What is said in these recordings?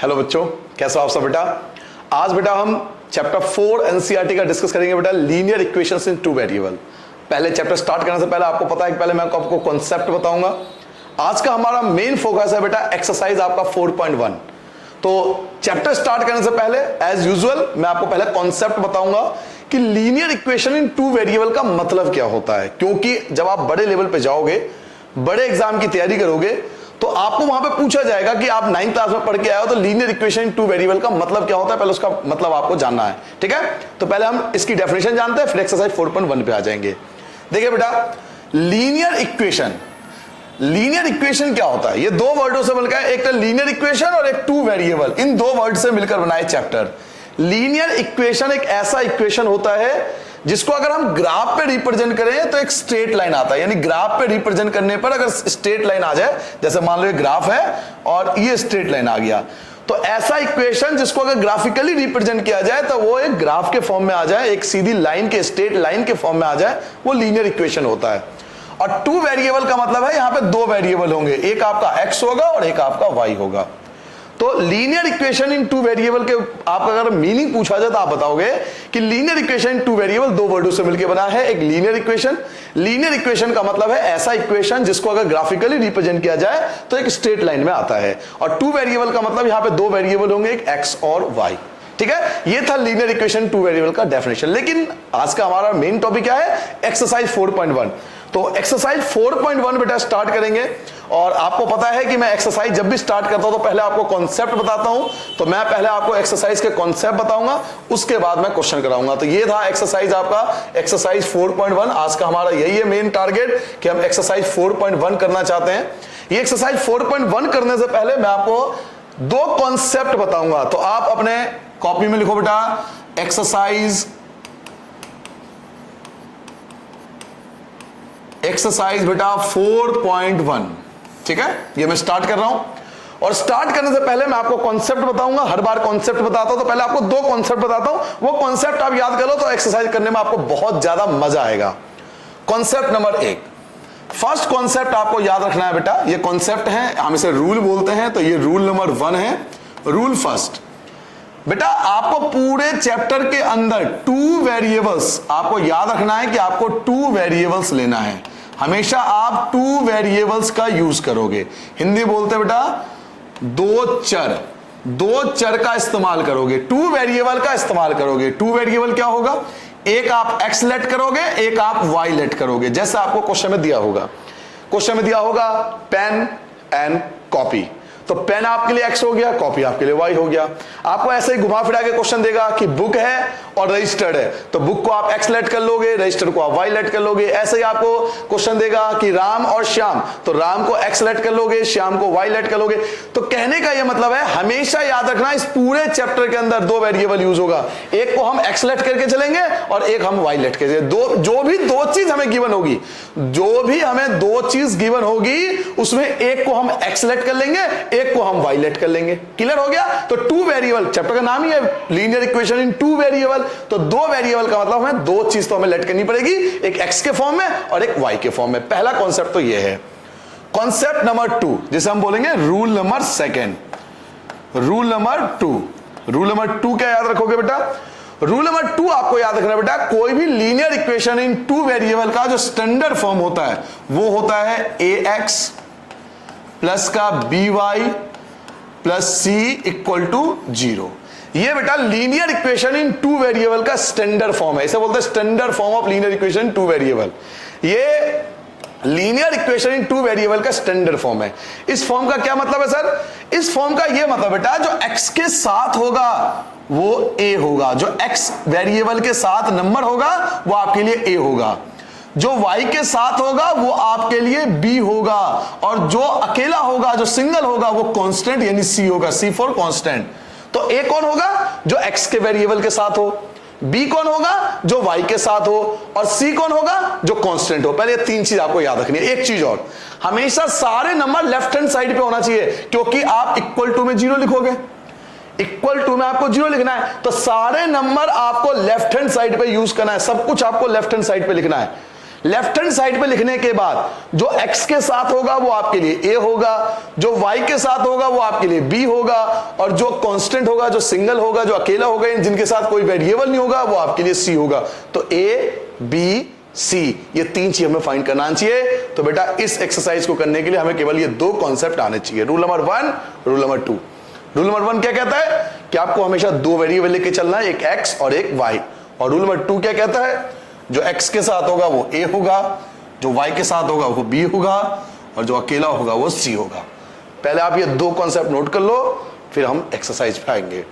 Hello बच्चों, कैसे हो आप सब बेटा। आज बेटा हम चैप्टर 4 एनसीईआरटी का डिस्कस करेंगे बेटा, लीनियर इक्वेशंस इन टू वेरिएबल। पहले चैप्टर स्टार्ट करने से पहले आपको पता है कि पहले मैं आपको कॉन्सेप्ट बताऊंगा। आज का हमारा मेन फोकस है बेटा एक्सरसाइज आपका 4.1। तो चैप्टर स्टार्ट करने से पहले एज यूजुअल मैं आपको पहले कॉन्सेप्ट बताऊंगा कि linear equation in two variable का मतलब क्या होता है, क्योंकि जब आप बड़े लेवल पे जाओगे, बड़े एग्जाम की तैयारी करोगे, तो आपको वहां पे पूछा जाएगा कि आप 9th क्लास में पढ़ के आए हो तो linear equation in two variable का मतलब क्या होता है, पहले उसका मतलब आपको जानना है। ठीक है, तो पहले हम इसकी डेफिनेशन जानते हैं, फिर एक्सरसाइज 4.1 पे आ जाएंगे। देखिए बेटा, लीनियर इक्वेशन क्या होता है, ये दो वर्डों से मिलकर है, एक तो लीनियर इक्वेशन और एक टू वेरिएबल। इन दो वर्ड से मिलकर बनाए चैप्टर। लीनियर इक्वेशन एक ऐसा इक्वेशन होता है जिसको अगर हम ग्राफ पे रिप्रेजेंट करें तो एक स्ट्रेट लाइन आता है, यानी ग्राफ पे रिप्रेजेंट करने पर अगर स्ट्रेट लाइन आ जाए, जैसे मान लो ये ग्राफ है और ये स्ट्रेट लाइन आ गया, तो ऐसा इक्वेशन जिसको अगर ग्राफिकली रिप्रेजेंट किया जाए तो वो एक ग्राफ के फॉर्म में आ जाए, एक सीधी लाइन के स्ट्रेट लाइन के फॉर्म में आ जाए, वो लीनियर इक्वेशन होता है। और टू वेरिएबल का मतलब है यहां पे दो वेरिएबल होंगे, एक आपका एक्स होगा और एक आपका वाई होगा। तो linear equation in two variable के आपका अगर मीनिंग पूछा जाए तो आप बताओगे कि linear equation in two variable दो वर्डों से मिलकर बना है, एक लीनियर इक्वेशन का मतलब है ऐसा इक्वेशन जिसको अगर ग्राफिकली रिप्रेजेंट किया जाए तो एक स्ट्रेट लाइन में आता है। और टू वेरिएबल का मतलब यहां पे दो वेरिएबल होंगे, एक एक्स और वाई। ठीक है, ये था लीनियर इक्वेशन टू वेरिएबल का डेफिनेशन। लेकिन आज का हमारा मेन टॉपिक क्या है, एक्सरसाइज 4.1। तो एक्सरसाइज 4.1 बेटा स्टार्ट करेंगे। और आपको पता है कि मैं एक्सरसाइज जब भी स्टार्ट करता हूं तो पहले आपको कॉन्सेप्ट बताता हूं, तो मैं पहले आपको एक्सरसाइज के कॉन्सेप्ट बताऊंगा, उसके बाद मैं क्वेश्चन कराऊंगा। तो ये था एक्सरसाइज आपका एक्सरसाइज 4.1। आज का हमारा यही है मेन टारगेट कि हम एक्सरसाइज 4.1 करना चाहते हैं। ये एक्सरसाइज 4.1 करने से पहले मैं आपको दो कॉन्सेप्ट बताऊंगा, तो आप अपने कॉपी में लिखो बेटा एक्सरसाइज बेटा 4.1। ठीक है, ये मैं स्टार्ट कर रहा हूं। और स्टार्ट करने से पहले मैं आपको कॉन्सेप्ट बताऊंगा, हर बार कॉन्सेप्ट बताता हूं, तो पहले आपको दो कॉन्सेप्ट बताता हूं, वो कॉन्सेप्ट आप याद कर लो तो एक्सरसाइज करने में आपको बहुत ज्यादा मजा आएगा। कॉन्सेप्ट नंबर 1, फर्स्ट कॉन्सेप्ट आपको याद रखना है बेटा, ये कॉन्सेप्ट है, हम इसे रूल बोलते हैं, तो ये रूल नंबर 1 है। रूल फर्स्ट बेटा, आपको पूरे चैप्टर के अंदर टू वेरिएबल्स आपको याद रखना है कि आपको टू वेरिएबल्स लेना है। हमेशा आप टू वेरिएबल्स का यूज करोगे, हिंदी बोलते बेटा दो चर का इस्तेमाल करोगे, टू वेरिएबल का इस्तेमाल करोगे। टू वेरिएबल क्या होगा, एक आप एक्स लेट करोगे, एक आप वाई लेट करोगे। जैसे आपको क्वेश्चन में दिया होगा पेन एंड कॉपी, तो पेन आपके लिए एक्स हो गया, कॉपी आपके लिए वाई हो गया। आपको ऐसे ही घुमा फिरा के क्वेश्चन देगा कि बुक है और रजिस्टर्ड है, तो बुक को आप एक्स लेट कर लोगे, रजिस्टर्ड को आप वाई लेट कर लोगे। ऐसे ही आपको क्वेश्चन देगा कि राम और श्याम, तो राम को एक्स लेट कर लोगे, श्याम को वाई लेट कर लोगे। तो कहने का यह मतलब है हमेशा याद रखना इस पूरे चैप्टर के अंदर दो वेरिएबल यूज होगा, एक को हम एक्स लेट करके चलेंगे और एक हम वाई लेट करके। जो भी दो चीज हमें गिवन होगी, उसमें एक को हम एक्स लेट कर लेंगे, एक को हम वाई लेट कर लेंगे। क्लियर हो गया। तो टू वेरिएबल, चैप्टर का नाम ही है linear equation in two variable. तो दो वेरिएबल का मतलब हमें दो चीज तो हमें लेट करनी पड़ेगी, एक एक्स के फॉर्म में और एक वाई के फॉर्म में। पहला कॉन्सेप्ट तो ये है। कॉन्सेप्ट नंबर 2 जिसे हम बोलेंगे रूल नंबर 2। रूल नंबर 2 क्या याद रखोगे बेटा, रूल नंबर 2 आपको याद रखना बेटा, कोई भी linear equation in two variable का जो स्टैंडर्ड फॉर्म होता है वो होता है ax प्लस का by plus c equal to 0। ये बेटा linear equation in two variable का स्टैंडर्ड फॉर्म है, इसे बोलते हैं standard form of linear equation two variable. ये linear equation in two variable का स्टैंडर्ड फॉर्म है। इस फॉर्म का क्या मतलब है सर, इस फॉर्म का ये मतलब बेटा जो x के साथ होगा वो a होगा, जो x वेरिएबल के साथ नंबर होगा वो आपके लिए a होगा, जो y के साथ होगा वो आपके लिए b होगा, और जो अकेला होगा, जो सिंगल होगा वो कांस्टेंट यानी c होगा, c फॉर कांस्टेंट। तो a कौन होगा, जो x के वेरिएबल के साथ हो, b कौन होगा, जो y के साथ हो, और c कौन होगा, जो कांस्टेंट हो। पहले ये तीन चीज आपको याद रखनी है। एक चीज और, हमेशा सारे नंबर लेफ्ट हैंड साइड पे होना चाहिए, क्योंकि आप इक्वल टू में 0 लिखोगे, इक्वल टू में आपको 0 लिखना है, तो सारे नंबर आपको लेफ्ट हैंड साइड पे यूज करना है, सब कुछ आपको लेफ्ट हैंड साइड पे लिखना है। लेफ्ट हैंड साइड पे लिखने के बाद जो x के साथ होगा वो आपके लिए a होगा, जो y के साथ होगा वो आपके लिए b होगा, और जो कांस्टेंट होगा, जो सिंगल होगा, जो अकेला होगा, जिनके साथ कोई वेरिएबल नहीं होगा, वो आपके लिए c होगा। तो a b c ये तीन चीज हमें फाइंड करना चाहिए। तो बेटा इस एक्सरसाइज को करने के लिए हमें केवल ये दो कॉन्सेप्ट आने चाहिए। Rule number 1, rule number 2। Rule number 1 क्या कहता है कि आपको हमेशा दो वेरिएबल लेके चलना है, एक x और एक y। और रूल नंबर 2 क्या कहता है, जो x के साथ होगा वो a होगा, जो y के साथ होगा वो b होगा, और जो अकेला होगा वो c होगा। पहले आप ये दो कॉन्सेप्ट नोट कर लो, फिर हम एक्सरसाइज पे आएंगे।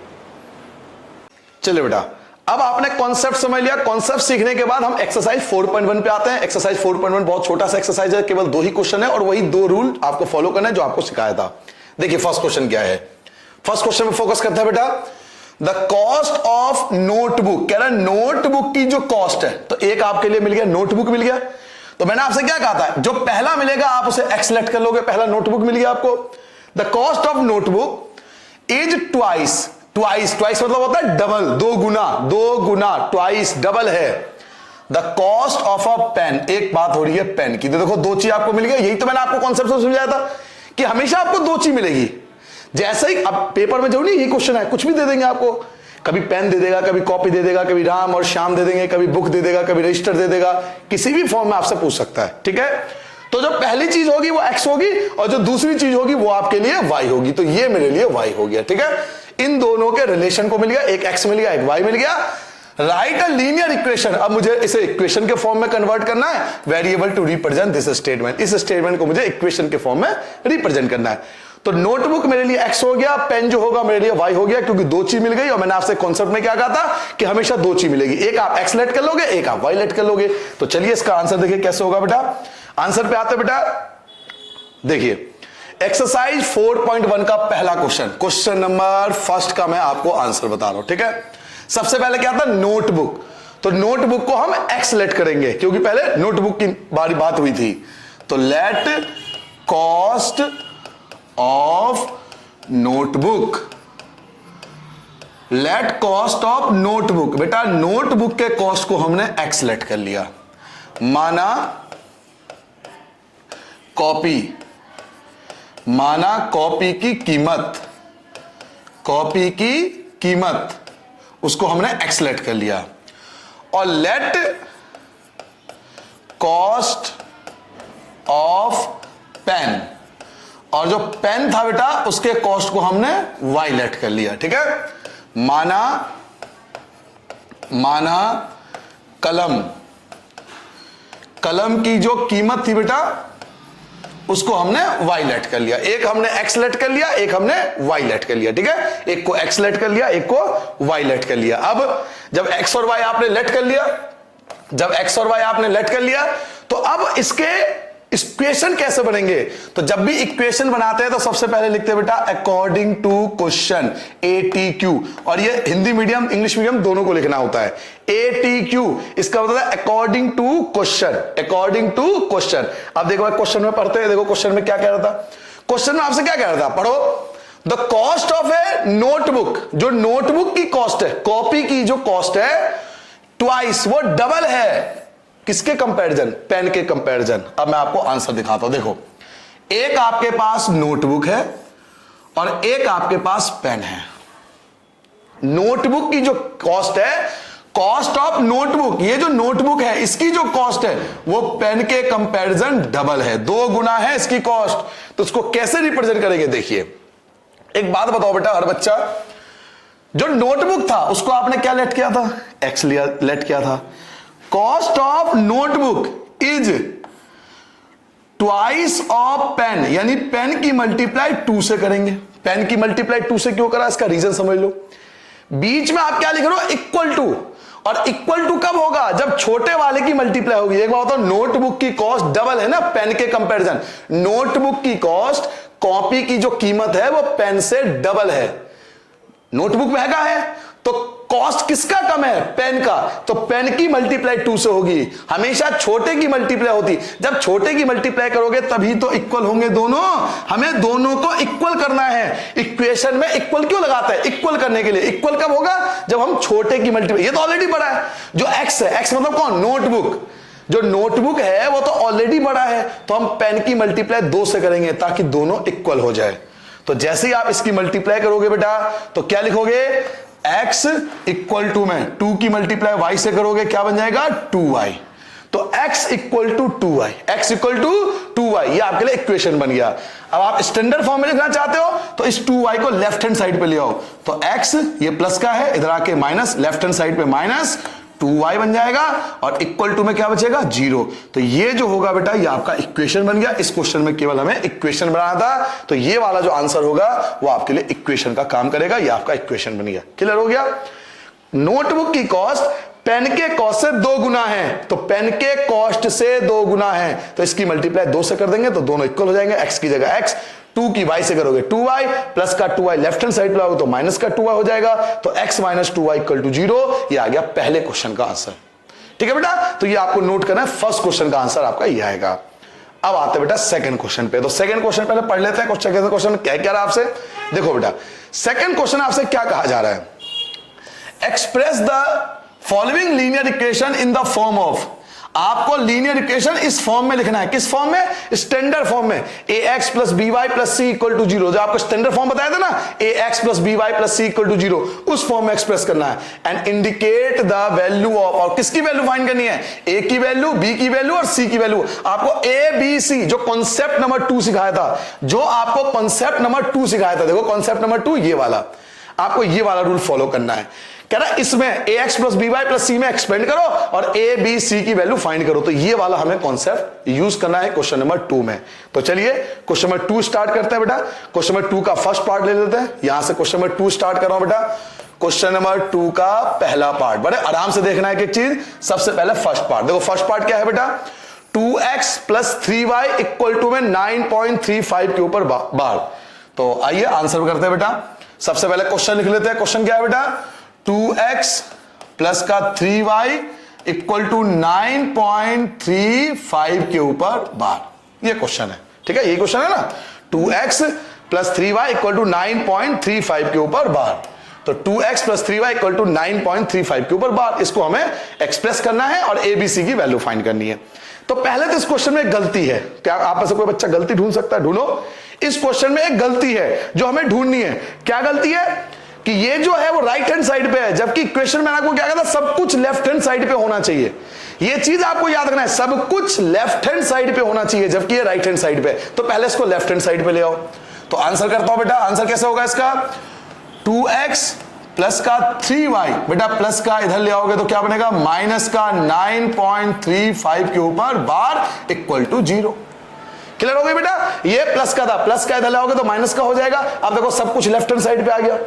चलिए बेटा, अब आपने कॉन्सेप्ट समझ लिया। कॉन्सेप्ट सीखने के बाद हम एक्सरसाइज 4.1 पे आते हैं। एक्सरसाइज 4.1 बहुत छोटा सा एक्सरसाइज है, केवल 2 ही क्वेश्चन है और वही 2 रूल आपको फॉलो करना है जो आपको सिखाया था। देखिए फर्स्ट क्वेश्चन क्या है। फर्स्ट क्वेश्चन में फोकस करते हैं बेटा, द कॉस्ट ऑफ नोटबुक। कह रहा है नोटबुक की जो कॉस्ट है, तो एक आपके लिए मिल गया, नोटबुक मिल गया। तो मैंने आपसे क्या कहा था, जो पहला मिलेगा आप उसे एक्स सेलेक्ट कर लोगे, पहला नोटबुक मिल गया आपको। The cost of notebook is twice. Twice मतलब होता है डबल, दो गुना, ट्वाइस डबल है the cost of a pen. एक बात हो रही है पेन की, तो देखो दो चीज आपको मिल गया। यही तो मैंने आपको कॉन्सेप्ट समझाया था कि हमेशा आपको दो चीज मिलेगी। जैसे ही अब पेपर में जो नहीं, ये क्वेश्चन है, कुछ भी दे देंगे आपको, कभी पेन दे देगा, कभी कॉपी दे देगा, कभी राम और श्याम दे देंगे, कभी बुक दे देगा, कभी रजिस्टर दे देगा, किसी भी फॉर्म में आपसे पूछ सकता है। ठीक है, तो जो पहली चीज होगी वो x होगी और जो दूसरी चीज होगी वो आपके लिए y होगी। तो ये मेरे लिए y हो गया। ठीक है, इन दोनों के रिलेशन को मिल गया, एक x मिल गया, एक y मिल गया। Right a linear equation. अब मुझे इसे इक्वेशन के फॉर्म में कन्वर्ट करना है, variable to represent this statement. इस स्टेटमेंट को मुझे इक्वेशन के फॉर्म में रिप्रेजेंट करना है। तो नोटबुक मेरे लिए x हो गया, पेन जो होगा मेरे लिए y हो गया, क्योंकि दो चीज मिल गई। और मैंने आपसे कॉन्सेप्ट में क्या कहा था कि हमेशा दो चीज मिलेगी, एक आप x लेट कर लोगे, एक आप y लेट कर लोगे। तो चलिए इसका आंसर देखिए कैसे होगा बेटा। आंसर पे आते बेटा, देखिए एक्सरसाइज 4.1 का पहला क्वेश्चन, क्वेश्चन नंबर फर्स्ट का मैं आपको आंसर बता रहा हूं। ठीक है, सबसे पहले क्या था, नोटबुक। तो नोटबुक को हम x लेट करेंगे, क्योंकि पहले नोटबुक की बात हुई थी। तो let cost of notebook, let cost of notebook. बेटा नोटबुक के कॉस्ट को हमने x लेट कर लिया, माना कॉपी, माना कॉपी की कीमत, कॉपी की कीमत उसको हमने x लेट कर लिया। और लेट कॉस्ट ऑफ पेन, और जो पेन था बेटा उसके कॉस्ट को हमने y लेट कर लिया। ठीक है, माना कलम, कलम की जो कीमत थी बेटा उसको हमने y लेट कर लिया। एक हमने x लेट कर लिया, एक हमने y लेट कर लिया। ठीक है, एक को x लेट कर लिया, एक को y लेट कर लिया। अब जब x और y आपने लेट कर लिया, जब x और y आपने लेट कर लिया, तो अब इसके इक्वेशन कैसे बनेंगे। तो जब भी इक्वेशन बनाते हैं तो सबसे पहले लिखते हैं बेटा अकॉर्डिंग टू क्वेश्चन, ATQ। और ये हिंदी मीडियम इंग्लिश मीडियम दोनों को लिखना होता है। ATQ इसका मतलब है according to question, according to question. अब देखो क्वेश्चन में पढ़ते हैं, देखो क्वेश्चन में क्या कह रहा था। क्वेश्चन में आपसे क्या कह रहा था, पढ़ो। The cost of A notebook, जो नोटबुक की कॉस्ट है, कॉपी की जो कॉस्ट है, ट्वाइस, वो डबल है किसके कंपैरिजन, पेन के कंपैरिजन। अब मैं आपको आंसर दिखाता हूं। देखो एक आपके पास नोटबुक है और एक आपके पास पेन है। नोटबुक की जो कॉस्ट है, कॉस्ट ऑफ नोटबुक, ये जो नोटबुक है इसकी जो कॉस्ट है वो पेन के कंपैरिजन डबल है, 2 गुना है इसकी कॉस्ट। तो उसको कैसे रिप्रेजेंट करेंगे, देखिए एक बात बताओ बेटा, हर बच्चा, जो नोटबुक था उसको आपने क्या लेट किया था, एक्स लिया, लेट किया था। Cost of notebook is twice of pen, यानी पेन की मल्टीप्लाई 2 से करेंगे। पेन की मल्टीप्लाई 2 से क्यों करा, इसका रीजन समझ लो। बीच में आप क्या लिख रहे हो, इक्वल टू। और इक्वल टू कब होगा, जब छोटे वाले की मल्टीप्लाई होगी। एक बात बताओ, नोटबुक की कॉस्ट डबल है ना पेन के कंपैरिजन। नोटबुक की कॉस्ट, कॉपी की जो कीमत है वो पेन से डबल है। नोटबुक महंगा है तो कॉस्ट किसका कम है, पेन का, तो पेन की मल्टीप्लाई 2 से होगी। हमेशा छोटे की मल्टीप्लाई होती, जब छोटे की मल्टीप्लाई करोगे तभी तो इक्वल होंगे दोनों। हमें दोनों को इक्वल करना है। इक्वेशन में इक्वल क्यों लगाता है, इक्वल करने के लिए। इक्वल कब होगा, जब हम छोटे की मल्टीप्लाई, ये तो ऑलरेडी पड़ा है, जो एक्स है, एक्स मतलब कौन, नोटबुक, जो नोटबुक है वो तो ऑलरेडी बड़ा है, तो हम पेन की मल्टीप्लाई 2 से करेंगे ताकि दोनों इक्वल हो जाए। तो जैसे ही आप इसकी मल्टीप्लाई करोगे बेटा तो क्या लिखोगे, x इक्वल टू में 2 की मल्टीप्लाई y से करोगे, क्या बन जाएगा 2y। तो x equal to 2y, x equal to 2y, ये आपके लिए इक्वेशन बन गया। अब आप स्टैंडर्ड फॉर्म में लिखना चाहते हो तो इस 2y को लेफ्ट हैंड साइड पे ले आओ, तो x ये प्लस का है, इधर आके माइनस, लेफ्ट हैंड साइड पे माइनस 2y बन जाएगा, और इक्वल टू में क्या बचेगा 0। तो ये जो होगा बेटा ये आपका इक्वेशन बन गया। इस क्वेश्चन में केवल हमें इक्वेशन बनाना था, तो ये वाला जो आंसर होगा वो आपके लिए इक्वेशन का काम करेगा, ये आपका इक्वेशन बन गया। क्लियर हो गया। नोटबुक की कॉस्ट पेन के कॉस्ट से 2 गुना है, तो पेन के कॉस्ट से 2 गुना है, तो इसकी मल्टीप्लाई 2 से कर देंगे तो दोनों इक्वल हो जाएंगे। x की जगह x, 2 की y से करोगे 2y, प्लस का 2y लेफ्ट हैंड साइड पे लाओगे तो माइनस का 2y हो जाएगा, तो x minus 2y equal to 0। ये आ गया पहले क्वेश्चन का आंसर। ठीक है बेटा, तो ये आपको नोट करना है, फर्स्ट क्वेश्चन का आंसर आपका ये आएगा। अब आते हैं बेटा सेकंड क्वेश्चन पे। तो सेकंड क्वेश्चन पहले पढ़ लेते हैं, क्वेश्चन क्या कह रहा है आपसे। देखो बेटा सेकंड क्वेश्चन आपसे क्या कहा जा रहा है, express the following linear equation in the form of, आपको लीनियर इक्वेशन इस फॉर्म में लिखना है। किस फॉर्म में, स्टैंडर्ड फॉर्म में, ax plus by plus c equal to 0, जो आपको स्टैंडर्ड फॉर्म बताया था ना, ax plus by plus c equal to 0, उस फॉर्म में एक्सप्रेस करना है। And indicate the value of, और किसकी वैल्यू फाइंड करनी है, a की वैल्यू, b की वैल्यू और c की वैल्यू। आपको a b c जो कॉन्सेप्ट नंबर 2 सिखाया था, जो आपको कॉन्सेप्ट नंबर 2 सिखाया था, देखो कॉन्सेप्ट नंबर 2 ये वाला, आपको ये वाला रूल फॉलो करना है। कह रहा है इसमें ax plus by plus c में एक्सपेंड करो और a b c की वैल्यू फाइंड करो, तो ये वाला हमें कॉन्सेप्ट यूज करना है क्वेश्चन नंबर 2 में। तो चलिए क्वेश्चन नंबर 2 स्टार्ट करते हैं बेटा। क्वेश्चन नंबर 2 का फर्स्ट पार्ट ले लेते हैं, यहां से क्वेश्चन नंबर 2 स्टार्ट कर रहा हूं बेटा। क्वेश्चन नंबर 2 का पहला पार्ट, बड़े आराम से देखना है एक चीज। सबसे पहले फर्स्ट पार्ट देखो, फर्स्ट पार्ट क्या है बेटा, 2x plus 3y equal to में 9.35 के ऊपर बार। तो आइए आंसर करते हैं बेटा। सबसे पहले क्वेश्चन लिख लेते हैं। क्वेश्चन क्या है बेटा, 2x प्लस का 3y इक्वल टू 9.35 के ऊपर बार, ये क्वेश्चन है। ठीक है, ये क्वेश्चन है ना, 2x plus 3y equal to 9.35 के ऊपर बार। तो 2x plus 3y equal to 9.35 के ऊपर बार, इसको हमें एक्सप्रेस करना है और ABC की वैल्यू फाइंड करनी है। तो पहले तो इस क्वेश्चन में एक गलती है, क्या आप में से कोई बच्चा गलती ढूंढ सकता है, ढूंढो। इस क्वेश्चन में एक गलती है जो हमें ढूंढनी है। क्या गलती है कि ये जो है वो राइट हैंड साइड पे है, जबकि इक्वेशन में आपको क्या कहता है, सब कुछ लेफ्ट हैंड साइड पे होना चाहिए। ये चीज आपको याद रखना है, सब कुछ लेफ्ट हैंड साइड पे होना चाहिए, जबकि ये राइट हैंड साइड पे। तो पहले इसको लेफ्ट हैंड साइड पे ले आओ। तो आंसर करता हूं बेटा, आंसर कैसे होगा इसका, 2x प्लस का 3y, बेटा प्लस का इधर ले आओगे तो क्या बनेगा, माइनस का 9.35 के ऊपर बार इक्वल टू 0। क्लियर हो गई बेटा, ये प्लस का था, प्लस का इधर लाओगे तो माइनस का हो जाएगा। अब देखो सब कुछ लेफ्ट हैंड साइड पे आ गया,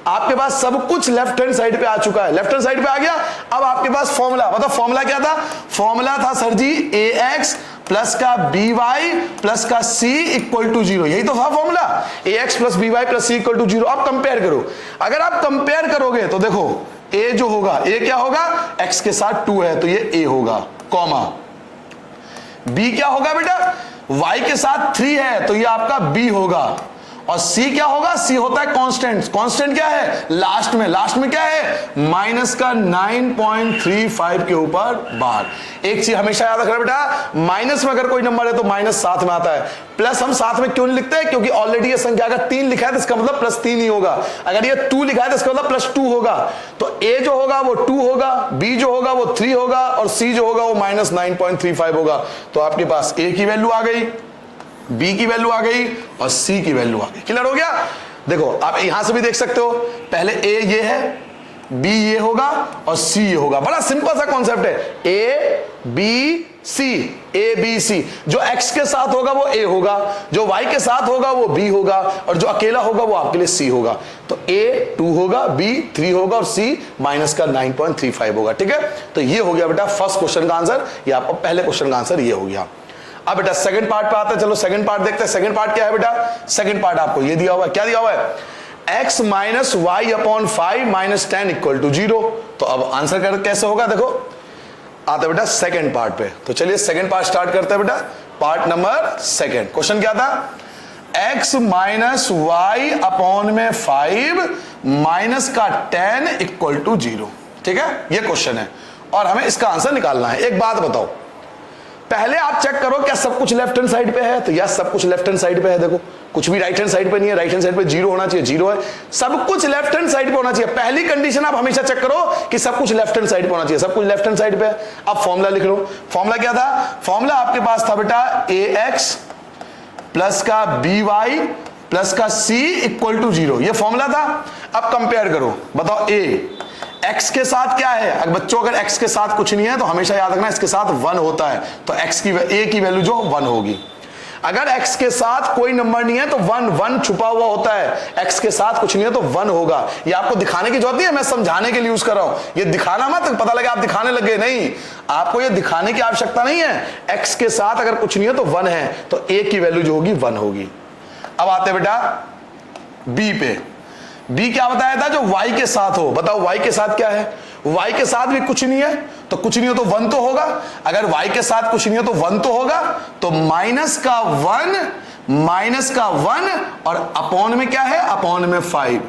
आपके पास सब कुछ लेफ्ट हैंड साइड पे आ चुका है, लेफ्ट हैंड साइड पे आ गया। अब आपके पास फॉर्मूला, मतलब फॉर्मूला क्या था, फॉर्मूला था सर जी ax प्लस का by प्लस का c इक्वल टू 0, यही तो था formula, ax plus by plus c equal to 0। अब कंपेयर करो, अगर आप कंपेयर करोगे तो देखो a जो होगा, a क्या होगा, x के साथ 2 है तो ये a होगा, कॉमा b क्या होगा बेटा, y के साथ 3 है तो ये आपका b होगा, और c क्या होगा, c होता है कांस्टेंट। कांस्टेंट क्या है, लास्ट में क्या है, माइनस का 9.35 के ऊपर बार। एक चीज हमेशा याद रखना बेटा, माइनस में अगर कोई नंबर है तो माइनस साथ में आता है, प्लस हम साथ में क्यों नहीं लिखते हैं, क्योंकि ऑलरेडी ये संख्या अगर 3 लिखा है तो इसका मतलब प्लस 3 ही होगा, अगर ये 2 लिखा है तो इसका मतलब प्लस 2 होगा। तो a जो होगा वो 2 होगा, b जो होगा वो 3 होगा, और c जो होगा वो माइनस 9.35 होगा। तो आपके पास a की वैल्यू आ गई, b की वैल्यू आ गई और c की वैल्यू आ गई। क्लियर हो गया। देखो आप यहां से भी देख सकते हो, पहले a ये है, b ये होगा और c ये होगा। बड़ा सिंपल सा कॉन्सेप्ट है, a b c, a b c। जो x के साथ होगा वो a होगा, जो y के साथ होगा वो b होगा, और जो अकेला होगा वो आपके लिए c होगा। तो a 2 होगा, b 3 होगा और c माइनस का 9.35 होगा। ठीक है, तो ये हो गया बेटा फर्स्ट क्वेश्चन का आंसर, या आपका पहले क्वेश्चन का आंसर ये हो गया। अब बेटा सेकंड पार्ट पे आते हैं, चलो सेकंड पार्ट देखते हैं। सेकंड पार्ट क्या है बेटा, सेकंड पार्ट आपको ये दिया हुआ है, क्या दिया हुआ है, x minus y upon 5 minus 10 equal to 0। तो अब आंसर कर कैसे होगा, देखो आते बेटा सेकंड पार्ट पे। तो चलिए सेकंड पार्ट स्टार्ट करते हैं बेटा। पार्ट नंबर सेकंड, क्वेश्चन क्या था, x माइनस वाई अपॉन में 5 माइनस का 10 इक्वल टू 0। ठीक है, ये क्वेश्चन है और हमें इसका आंसर निकालना है। एक बात बताओ, पहले आप चेक करो क्या सब कुछ लेफ्ट हैंड साइड पे है, तो यस सब कुछ लेफ्ट हैंड साइड पे है। देखो कुछ भी राइट हैंड साइड पे नहीं है, राइट हैंड साइड पे जीरो होना चाहिए, जीरो है। सब कुछ लेफ्ट हैंड साइड पे होना चाहिए। पहली कंडीशन आप हमेशा चेक करो कि सब कुछ लेफ्ट हैंड साइड पे होना चाहिए, सब कुछ लेफ्ट हैंड साइड पे है। अब फॉर्मूला लिख लो। फॉर्मूला क्या था? फॉर्मूला आपके पास था बेटा ax प्लस का by प्लस का c इक्वल टू 0, ये फॉर्मूला था। अब कंपेयर करो, बताओ x के साथ क्या है? अगर बच्चों अगर x के साथ कुछ नहीं है तो हमेशा याद रखना इसके साथ 1 होता है, तो x की a की वैल्यू जो 1 होगी। अगर x के साथ कोई नंबर नहीं है तो 1 छुपा हुआ होता है, x के साथ कुछ नहीं है तो 1 होगा। ये आपको दिखाने की जरूरत नहीं है, मैं समझाने के लिए यूज कर रहा हूं। ये दिखाना मत पता लगे आप दिखाने लगे, नहीं, आपको ये दिखाने की आवश्यकता नहीं है। x के साथ अगर कुछ नहीं है तो 1 है, तो a की वैल्यू जो होगी 1 होगी। अब आते बेटा b पे। b क्या बताया था? जो y के साथ हो। बताओ y के साथ क्या है? y के साथ भी कुछ नहीं है, तो कुछ नहीं हो तो 1 तो होगा। अगर y के साथ कुछ नहीं है तो 1 तो होगा, तो माइनस का 1 और अपॉन में क्या है? अपॉन में 5,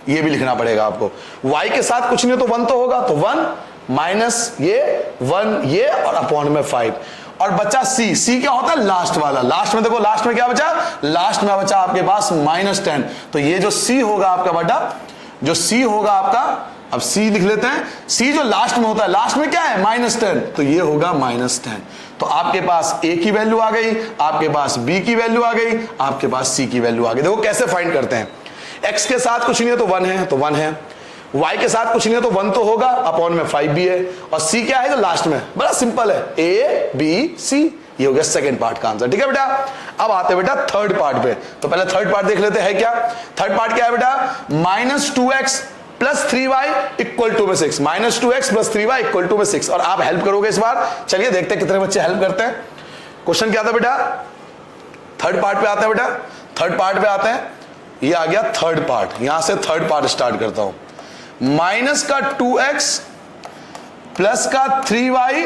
ये भी लिखना पड़ेगा आपको। y के साथ कुछ नहीं हो तो 1 तो होगा, तो 1 माइनस ये 1 ये और अपॉन में 5। और बचा c क्या होता है? लास्ट वाला। लास्ट में देखो, लास्ट में क्या बचा? लास्ट में बचा आपके पास -10। तो ये जो c होगा आपका बेटा, जो c होगा आपका, अब c लिख लेते हैं। c जो लास्ट में होता है, लास्ट में क्या है? -10, तो ये होगा -10। तो आपके पास a की वैल्यू आ गई, आपके पास b की वैल्यू आ गई, आपके पास c की वैल्यू आ गई। देखो कैसे फाइंड करते हैं। x के साथ कुछ नहीं है तो 1 है, तो 1 है। y के साथ कुछ नहीं है तो 1 तो होगा, अपॉन में 5 भी है। और c क्या है जो लास्ट में? बड़ा सिंपल है, a b c। ये हो गया सेकंड पार्ट का आंसर। ठीक है बेटा, अब आते हैं बेटा थर्ड पार्ट पे। तो पहले थर्ड पार्ट देख लेते हैं क्या। थर्ड पार्ट क्या है बेटा? -2x plus 3y equal to में 6। -2x plus 3y equal to में 6। और आप हेल्प करोगे इस बार। चलिए देखते हैं कितने बच्चे हेल्प करते हैं। क्वेश्चन क्या था बेटा? थर्ड पार्ट पे आते हैं बेटा, थर्ड पार्ट पे आते हैं। ये आ गया थर्ड पार्ट, यहां से थर्ड पार्ट स्टार्ट करता हूं। माइनस का 2x प्लस का 3y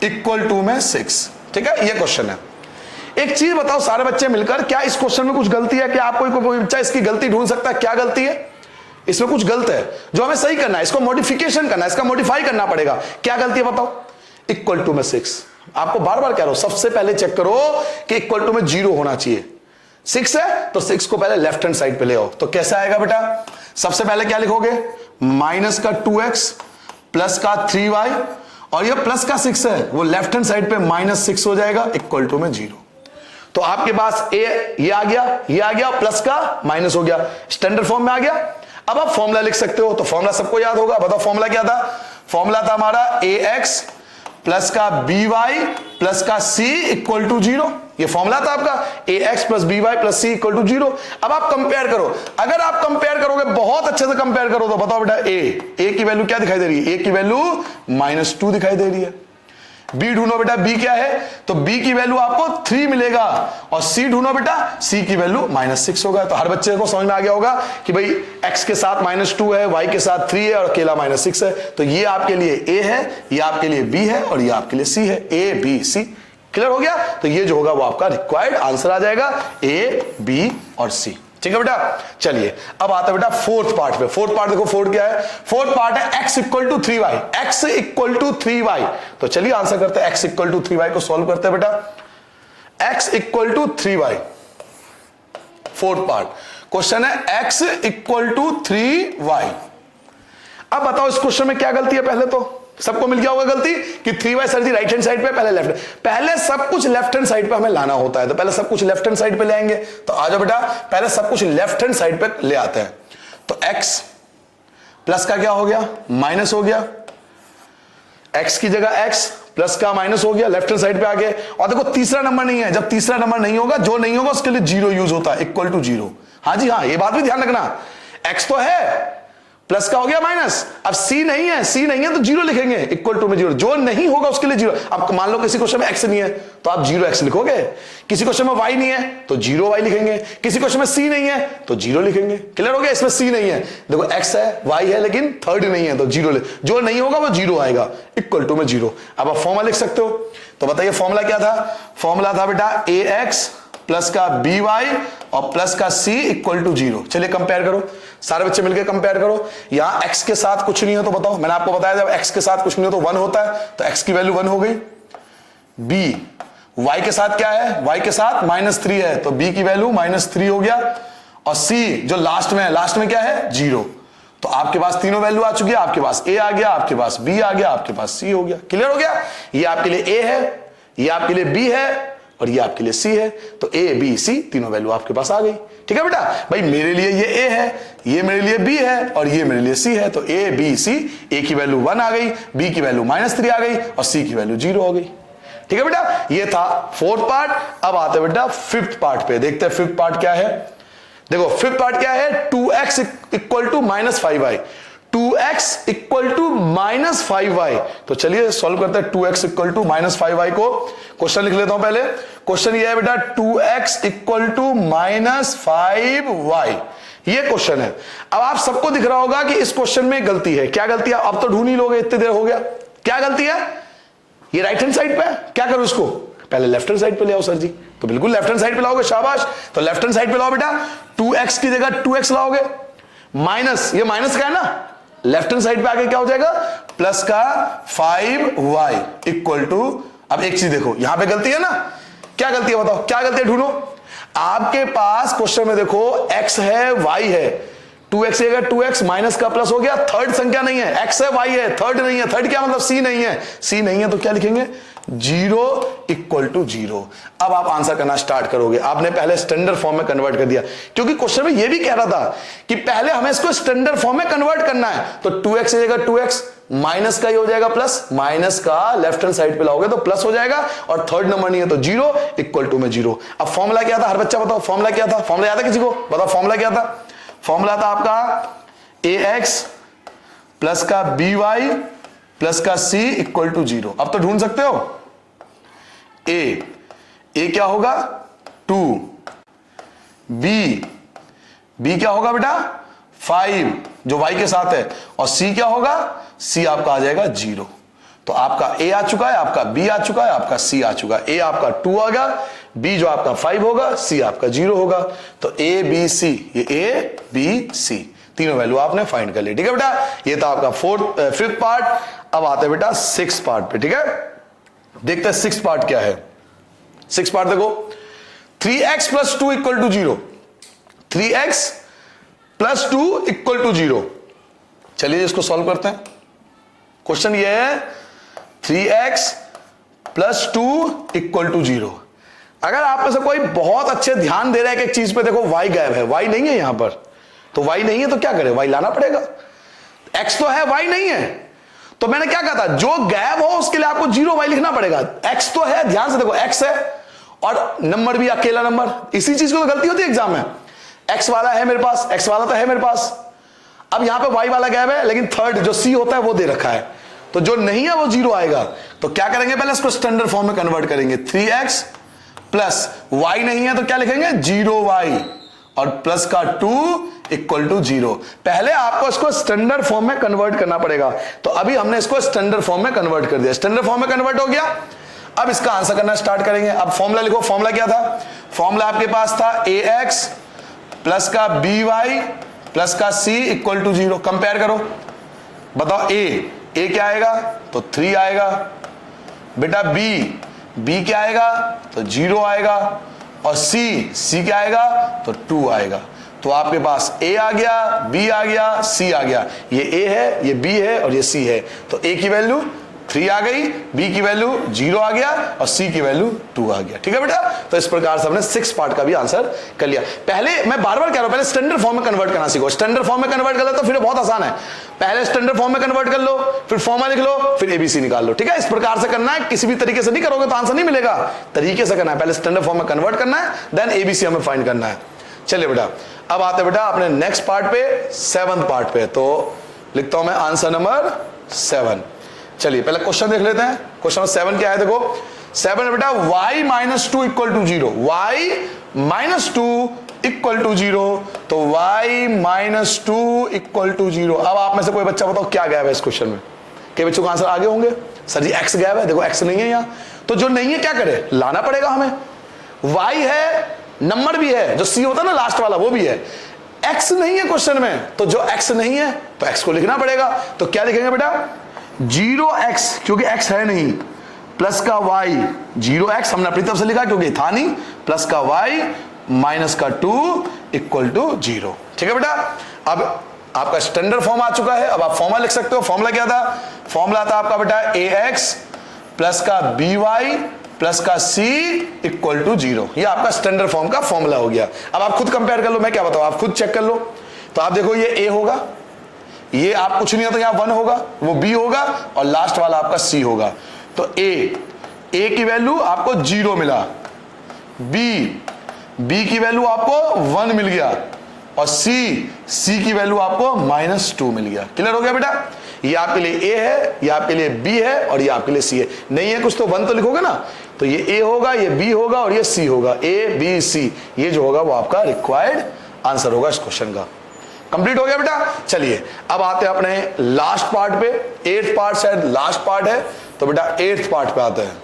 इक्वल टू में 6। ठीक है, ये क्वेश्चन है। एक चीज बताओ सारे बच्चे मिलकर, क्या इस क्वेश्चन में कुछ गलती है? क्या आपको कोई बच्चा इसकी गलती ढूंढ सकता है? क्या गलती है इसमें? कुछ गलत है जो हमें सही करना है, इसको मॉडिफिकेशन करना है, इसका मॉडिफाई करना पड़ेगा। क्या गलती है बताओ? इक्वल टू में 6। आपको बार बार कह रहा हूं, सबसे पहले चेक करो कि इक्वल टू में 0 होना चाहिए। 6 है तो 6 को पहले लेफ्ट हैंड साइड पे ले आओ। तो कैसे आएगा बेटा? सबसे पहले क्या लिखोगे? माइनस का 2x प्लस का 3y, और ये प्लस का 6 है, वो लेफ्ट हैंड साइड पे -6 हो जाएगा, इक्वल टू में 0। तो आपके पास a ये आ गया, ये आ गया, प्लस का माइनस हो गया, स्टैंडर्ड फॉर्म में आ गया। अब आप फॉर्मूला लिख सकते हो। तो फॉर्मूला सबको याद होगा, बताओ फॉर्मूला क्या था? फॉर्मूला था हमारा ax प्लस का by प्लस का c इक्वल टू 0। ये फॉर्मूला था आपका, ax plus by plus c equal to 0। अब आप कंपेयर करो। अगर आप कंपेयर करोगे, बहुत अच्छे से कंपेयर करो, तो बताओ बेटा a की वैल्यू क्या दिखाई दे रही है? a की वैल्यू -2 दिखाई दे रही है। b ढूंढो बेटा, b क्या है? तो b की वैल्यू आपको 3 मिलेगा। और c ढूंढो बेटा, c की वैल्यू -6 होगा। तो हर बच्चे को समझ में आ गया होगा कि भाई x के साथ -2 है, y के साथ 3 है और अकेला -6 है। तो ये आपके लिए a है, ये आपके लिए b है और ये आपके लिए c है। a b c क्लियर हो गया? तो ये जो होगा वो आपका रिक्वायर्ड आंसर आ जाएगा, a b और c। ठीक है बेटा, चलिए अब आता है बेटा फोर्थ पार्ट पे। फोर्थ पार्ट देखो, फोर्थ क्या है? फोर्थ पार्ट है x equal to 3y। x equal to 3y। तो चलिए आंसर करते हैं। x इक्वल टू 3y को सॉल्व करते हैं बेटा। x equal to 3y, fourth part question है x इक्वल टू 3y। अब बताओ इस क्वेश्चन में क्या गलती है? पहले तो सबको मिल गया होगा गलती कि 3y सर जी राइट हैंड साइड पे, पहले लेफ्ट। पहले सब कुछ लेफ्ट हैंड साइड पे हमें लाना होता है, तो पहले सब कुछ लेफ्ट हैंड साइड पे ले आएंगे। तो आ जाओ बेटा, पहले सब कुछ लेफ्ट हैंड साइड पे ले आते हैं। तो x प्लस का क्या हो गया? माइनस हो गया। x की जगह x प्लस का माइनस हो गया, लेफ्ट हैंड साइड पे आ गए। और देखो तीसरा नंबर नहीं है, जब तीसरा नंबर नहीं होगा, जो नहीं होगा उसके लिए 0 यूज होता है, इक्वल टू 0। हाँ जी हाँ, ये बात भी ध्यान रखना। x तो है, प्लस का हो गया माइनस। अब c नहीं है, c नहीं है तो 0 लिखेंगे, इक्वल टू में 0। जो नहीं होगा उसके लिए 0। अब मान लो किसी क्वेश्चन में x नहीं है तो आप 0x लिखोगे, किसी क्वेश्चन में y नहीं है तो 0y लिखेंगे, किसी क्वेश्चन में c नहीं है तो 0 लिखेंगे। क्लियर हो गया? इसमें c नहीं है, देखो x है, y है, लेकिन थर्ड नहीं है तो 0 लिख, जो नहीं होगा वो 0 आएगा, इक्वल टू में 0। अब आप फॉर्मूला लिख सकते हो। तो बताइए फॉर्मूला क्या था? फॉर्मूला था बेटा ax प्लस का by और प्लस का c इक्वल टू 0। चलिए कंपेयर करो, सारे बच्चे मिलकर कंपेयर करो। यहां x के साथ कुछ नहीं हो तो बताओ, मैंने आपको बताया जब x के साथ कुछ नहीं हो तो 1 होता है, तो x की वैल्यू 1 हो गई। b y के साथ क्या है, y के साथ -3 है, तो b की वैल्यू -3 हो गया। और c जो लास्ट में है, लास्ट में क्या है 0। तो आपके पास तीनों वैल्यू आ चुकी है, आपके पास a आ गया, आपके पास b आ गया, आपके पास c हो गया। क्लियर हो गया? ये आपके लिए a है, ये आपके लिए b है और ये आपके लिए c है। तो a b c तीनों वैल्यू आपके पास आ गई। ठीक है बेटा, भाई मेरे लिए ये a है, ये मेरे लिए b है और ये मेरे लिए c है। तो a b c, a की वैल्यू 1 आ गई, b की वैल्यू -3 आ गई और c की वैल्यू 0 हो गई। ठीक है बेटा, ये था फोर्थ पार्ट। अब आते हैं बेटा फिफ्थ पार्ट पे। देखते हैं फिफ्थ पार्ट क्या है। देखो फिफ्थ पार्ट क्या है, 2x equal to -5y, 2x equal to -5y। तो चलिए सॉल्व करते हैं 2x इक्वल टू -5y को। क्वेश्चन लिख लेता हूं पहले। क्वेश्चन ये है बेटा 2x इक्वल टू -5y, ये क्वेश्चन है। अब आप सबको दिख रहा होगा कि इस क्वेश्चन में गलती है। क्या गलती है? अब तो ढूंढ ही लोगे, इतनी देर हो गया। क्या गलती है? ये राइट हैंड साइड पे है, क्या करूं इसको? पहले लेफ्ट हैंड साइड पे ले आओ सर जी। तो बिल्कुल लेफ्ट हैंड साइड पे लाओगे, शाबाश। तो लेफ्ट हैंड साइड पे लाओ बेटा, 2x की जगह 2x लाओगे, माइनस, ये माइनस का है ना, लेफ्ट हैंड साइड पे आके क्या हो जाएगा, प्लस का 5y इक्वल टू। अब एक चीज देखो, यहां पे गलती है ना, क्या गलती है बताओ, क्या गलती है ढूंढो। आपके पास क्वेश्चन में देखो x है y है, 2x की जगह 2x माइनस का प्लस हो गया, थर्ड संख्या नहीं है, x है y है, थर्ड नहीं है। थर्ड क्या मतलब, c नहीं है, c नहीं है तो क्या लिखेंगे 0 इक्वल टू 0। अब आप आंसर करना स्टार्ट करोगे। आपने पहले स्टैंडर्ड फॉर्म में कन्वर्ट कर दिया, क्योंकि क्वेश्चन में यह भी कह रहा था कि पहले हमें इसको स्टैंडर्ड फॉर्म में कन्वर्ट करना है। तो 2x की जगह 2x माइनस का ही हो जाएगा प्लस, माइनस का लेफ्ट हैंड साइड पे लाओगे तो प्लस हो जाएगा, और थर्ड नंबर नहीं है तो 0 इक्वल टू में 0। अब फॉर्मूला क्या था, हर बच्चा बताओ फॉर्मूला क्या था, फॉर्मूला याद है किसी को, बताओ फॉर्मूला क्या था। फॉर्मूला था आपका ax प्लस का by प्लस का c इक्वल टू 0। अब तो ढूंढ सकते हो, a क्या होगा 2, b क्या होगा बेटा 5 जो y के साथ है, और c क्या होगा, c आपका आ जाएगा 0। तो आपका a आ चुका है, आपका b आ चुका है, आपका c आ चुका है। a आपका 2 होगा, b जो आपका 5 होगा, c आपका 0 होगा। तो a b c, ये a b c तीनों वैल्यू आपने फाइंड कर ली। ठीक है बेटा, ये था आपका फिफ्थ पार्ट। अब आते हैं बेटा सिक्स पार्ट पे। ठीक है, देखते हैं सिक्स पार्ट क्या है। सिक्स पार्ट देखो, 3x plus 2 equal to 0, 3x plus 2 equal to 0। चलिए इसको सॉल्व करते हैं। क्वेश्चन ये है 3x प्लस 2 इक्वल टू 0। अगर आप में से कोई बहुत अच्छे ध्यान दे रहा है कि एक चीज पे, देखो y गायब है, y नहीं है यहां पर, तो y नहीं है तो क्या करें, y लाना पड़ेगा। x तो है, y नहीं है, तो मैंने क्या कहा था, जो गायब हो उसके लिए आपको 0y लिखना पड़ेगा। x तो है, ध्यान से देखो x है और नंबर भी अकेला नंबर, इसी चीज को तो गलती होती है एग्जाम में। x वाला है मेरे पास, x वाला तो है मेरे पास, अब यहां पे y वाला गायब है, लेकिन थर्ड जो c होता है वो दे रखा है, तो जो नहीं है वो 0 आएगा। तो क्या करेंगे, पहले इसको स्टैंडर्ड फॉर्म में कन्वर्ट करेंगे। 3x प्लस y नहीं है तो क्या लिखेंगे 0y, और प्लस का 2 इक्वल टू 0। पहले आपको इसको स्टैंडर्ड फॉर्म में कन्वर्ट करना पड़ेगा। तो अभी हमने इसको स्टैंडर्ड फॉर्म में कन्वर्ट कर दिया, स्टैंडर्ड फॉर्म में कन्वर्ट हो गया। अब इसका आंसर करना स्टार्ट करेंगे। अब फॉर्मूला लिखो, फॉर्मूला क्या था, फॉर्मूला आपके पास था ax प्लस का by प्लस का c इक्वल टू 0। कंपेयर करो, बताओ a क्या आएगा तो 3 आएगा बेटा, b क्या आएगा तो 0 आएगा, और c क्या आएगा तो 2 आएगा। तो आपके पास a आ गया, b आ गया, c आ गया। ये a है, ये b है और ये c है। तो a की वैल्यू 3 आ गई, b की वैल्यू 0 आ गया और c की वैल्यू 2 आ गया। ठीक है बेटा, तो इस प्रकार से हमने 6 पार्ट का भी आंसर कर लिया। पहले मैं बार बार कह रहा हूं, पहले स्टैंडर्ड फॉर्म में कन्वर्ट करना सीखो। स्टैंडर्ड फॉर्म में कन्वर्ट कर लो तो फिर बहुत आसान है। पहले स्टैंडर्ड फॉर्म में कन्वर्ट कर लो, फिर फॉर्मूला लिख लो, फिर एबीसी निकाल लो। ठीक है, इस प्रकार से करना है, किसी भी तरीके से नहीं करोगे तो आंसर नहीं मिलेगा। तरीके से करना है, पहले स्टैंडर्ड फॉर्म में कन्वर्ट करना है, देन एबीसी हमें फाइंड करना है। चलिए बेटा, अब आते बेटा अपने नेक्स्ट पार्ट पे, 7th पार्ट पे। तो लिखता हूं मैं आंसर नंबर 7। चलिए पहले क्वेश्चन देख लेते हैं। क्वेश्चन नंबर 7 क्या है, देखो 7 है बेटा, y minus 2 equal to 0, y minus 2 equal to 0। तो y माइनस 2 इक्वल टू 0। अब आप में से कोई बच्चा बताओ क्या गैप है इस क्वेश्चन में। कई बच्चों का आंसर आगे होंगे, सर जी x गैप है, देखो x नहीं है यहाँ, तो जो नहीं है क्या करे, लाना पड़ेगा हमें। y है, नंबर भी है, जो c होता है ना लास्ट वाला वो भी है, x नहीं है क्वेश्चन में, तो जो x नहीं है तो x को लिखना पड़ेगा। तो क्या लिखेंगे बेटा 0x, क्योंकि x है नहीं, प्लस का y 0x हमने अपनी तरफ से लिखा क्योंकि था नहीं, प्लस का y माइनस का 2 इक्वल टू 0। ठीक है बेटा, अब आपका स्टैंडर्ड फॉर्म आ चुका है। अब आप फॉर्मूला लिख सकते हो। फॉर्मूला क्या था? फॉर्मूला था आपका बेटा ax प्लस का by प्लस का c इक्वल टू 0। ये आपका स्टैंडर्ड फॉर्म का फॉर्मूला हो गया। अब आप खुद कंपेयर कर लो, मैं क्या बताऊं, आप खुद चेक कर लो। तो आप देखो ये a होगा, ये आप कुछ नहीं होता, यहां 1 होगा, वो b होगा और लास्ट वाला आपका c होगा। तो a की वैल्यू आपको 0 मिला, b की वैल्यू आपको 1 मिल गया और c की वैल्यू आपको -2 मिल गया। क्लियर हो गया बेटा? ये आपके लिए a है, ये आपके लिए b है और ये आपके लिए c है। नहीं है कुछ तो 1 तो लिखोगे ना, तो ये a होगा, ये b होगा और ये c होगा। a b c ये जो होगा वो आपका रिक्वायर्ड आंसर होगा इस क्वेश्चन का। कंप्लीट हो गया बेटा? चलिए अब आते हैं अपने लास्ट पार्ट पे। 8th पार्ट शायद लास्ट पार्ट है, तो बेटा 8th पार्ट पे आते हैं।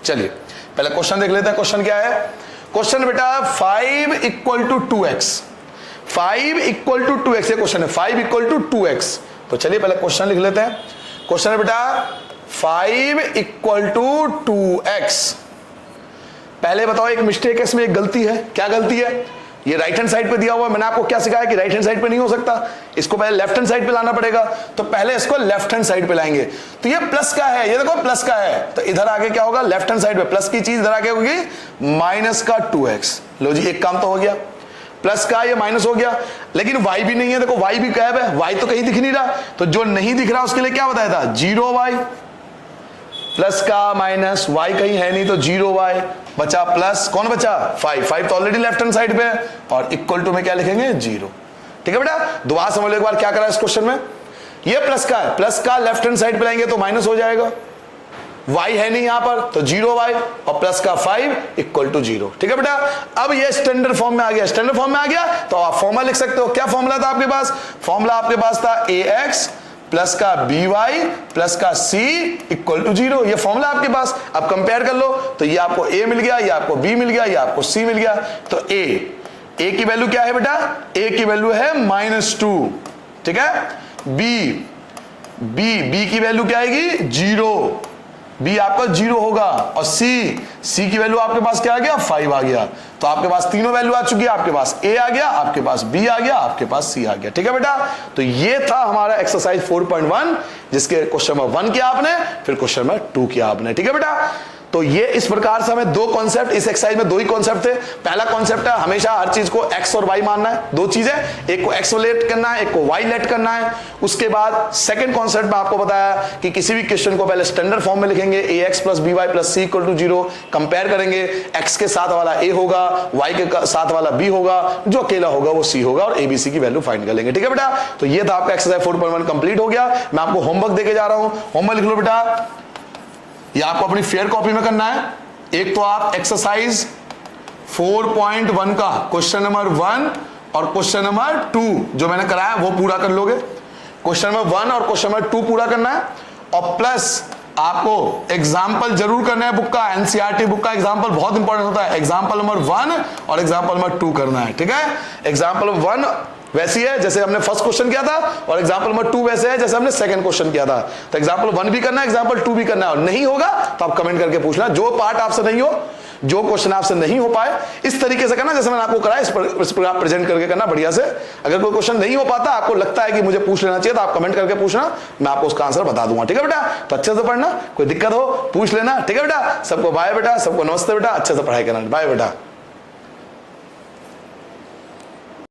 चलिए पहले क्वेश्चन देख लेते हैं। क्वेश्चन क्या है? क्वेश्चन बेटा 5 equal to 2x, 5 equal to 2x ये क्वेश्चन है, 5 इक्वल टू 2x। तो चलिए पहले क्वेश्चन लिख लेते हैं। क्वेश्चन है बेटा 5 इक्वल टू 2x। पहले बताओ एक मिस्टेक है इसमें, एक गलती है। क्या गलती है? ये राइट हैंड साइड पे दिया हुआ है। मैंने आपको क्या सिखाया कि राइट हैंड साइड पे नहीं हो सकता, इसको पहले लेफ्ट हैंड साइड पे लाना पड़ेगा। तो पहले इसको लेफ्ट हैंड साइड पे लाएंगे। तो ये प्लस का है, ये देखो प्लस का है, तो इधर आगे क्या होगा? लेफ्ट हैंड साइड पे प्लस की चीज इधर आगे होगी माइनस का 2x। लो जी एक काम तो हो गया, प्लस का ये माइनस हो गया। लेकिन y भी नहीं है, देखो y भी गायब है, y तो कहीं दिख नहीं रहा। तो जो नहीं दिख रहा उसके लिए क्या बताया था? 0y, प्लस का माइनस, y कहीं है नहीं तो 0y बचा, प्लस कौन बचा? 5 तो ऑलरेडी लेफ्ट हैंड साइड पे है और इक्वल टू में क्या लिखेंगे? 0। ठीक है बेटा, दोबारा समझ लो एक बार क्या करा इस क्वेश्चन में। ये प्लस का है, प्लस का लेफ्ट हैंड साइड पे लाएंगे तो माइनस हो जाएगा, y है नहीं यहां पर तो 0y और प्लस का 5 इक्वल टू 0। ठीक है बेटा, अब ये स्टैंडर्ड फॉर्म में आ गया। स्टैंडर्ड फॉर्म में आ गया तो आप फॉर्मूला लिख सकते हो। क्या फॉर्मूला था आपके पास? फॉर्मूला आपके पास था ax प्लस का by प्लस का c इक्वल टू 0। ये फॉर्मूला आपके पास। अब कंपेयर कर लो तो ये आपको a मिल गया, ये आपको b मिल गया, ये आपको c मिल गया। तो a की वैल्यू क्या है बेटा? a की वैल्यू है -2। ठीक है, b की वैल्यू क्या आएगी? 0, b आपका 0 होगा और c की वैल्यू आपके पास क्या आ गया? 5 आ गया। तो आपके पास तीनों वैल्यू आ चुकी है, आपके पास a आ गया, आपके पास b आ गया, आपके पास c आ गया। ठीक है बेटा, तो ये था हमारा एक्सरसाइज 4.1 जिसके क्वेश्चन नंबर 1 किया आपने, फिर क्वेश्चन नंबर 2 किया आपने। ठीक है बेटा, तो ये इस प्रकार से हमें दो कॉन्सेप्ट, इस एक्सरसाइज में दो ही कॉन्सेप्ट थे। पहला कॉन्सेप्ट है हमेशा हर चीज को x और y मानना है, दो चीजें, एक को x लेट करना है, एक को y लेट करना है। उसके बाद सेकंड कॉन्सेप्ट में आपको बताया कि किसी भी क्वेश्चन को पहले स्टैंडर्ड फॉर्म में लिखेंगे, ax plus by plus c equal to 0, compare करेंगे, x के साथ वाला a होगा, y के साथ वाला b होगा, जो अकेला होगा वो c होगा और abc की वैल्यू फाइंड कर लेंगे। ठीक है बेटा, तो ये था आपका एक्सरसाइज 4.1 कंप्लीट हो गया। मैं आपको होमवर्क देके जा रहा हूं, होमवर्क लिख लो बेटा। ये आपको अपनी फेयर कॉपी में करना है। एक तो आप एक्सरसाइज 4.1 का क्वेश्चन नंबर 1 और क्वेश्चन नंबर 2 जो मैंने कराया वो पूरा कर लोगे। क्वेश्चन नंबर 1 और क्वेश्चन नंबर 2 पूरा करना है और प्लस आपको एग्जाम्पल जरूर करना है बुक का, एनसीईआरटी बुक का एग्जाम्पल बहुत इंपॉर्टेंट होता है। एग्जाम्पल नंबर 1 और एग्जाम्पल नंबर 2 करना है। ठीक है, एग्जाम्पल नंबर 1 वैसी है जैसे हमने फर्स्ट क्वेश्चन किया था और एग्जाम्पल नंबर 2 वैसे है जैसे हमने सेकंड क्वेश्चन किया था। तो एग्जाम्पल 1 भी करना है, एग्जाम्पल 2 भी करना है। और नहीं होगा तो आप कमेंट करके पूछना, जो पार्ट आपसे नहीं हो, जो क्वेश्चन आपसे नहीं हो पाए, इस तरीके से करना जैसे मैंने आपको कराया, इस पर आप प्रेजेंट करके करना बढ़िया से। अगर कोई क्वेश्चन नहीं हो पाता, आपको लगता है कि मुझे पूछ लेना चाहिए, तो आप कमेंट करके पूछना, मैं आपको उसका आंसर बता दूंगा। ठीक है बेटा, तो अच्छे से पढ़ना, कोई दिक्कत हो पूछ लेना। ठीक है बेटा, सबको बाय बेटा, सबको नमस्ते बेटा, अच्छे से पढ़ाई करना, बाय बेटा।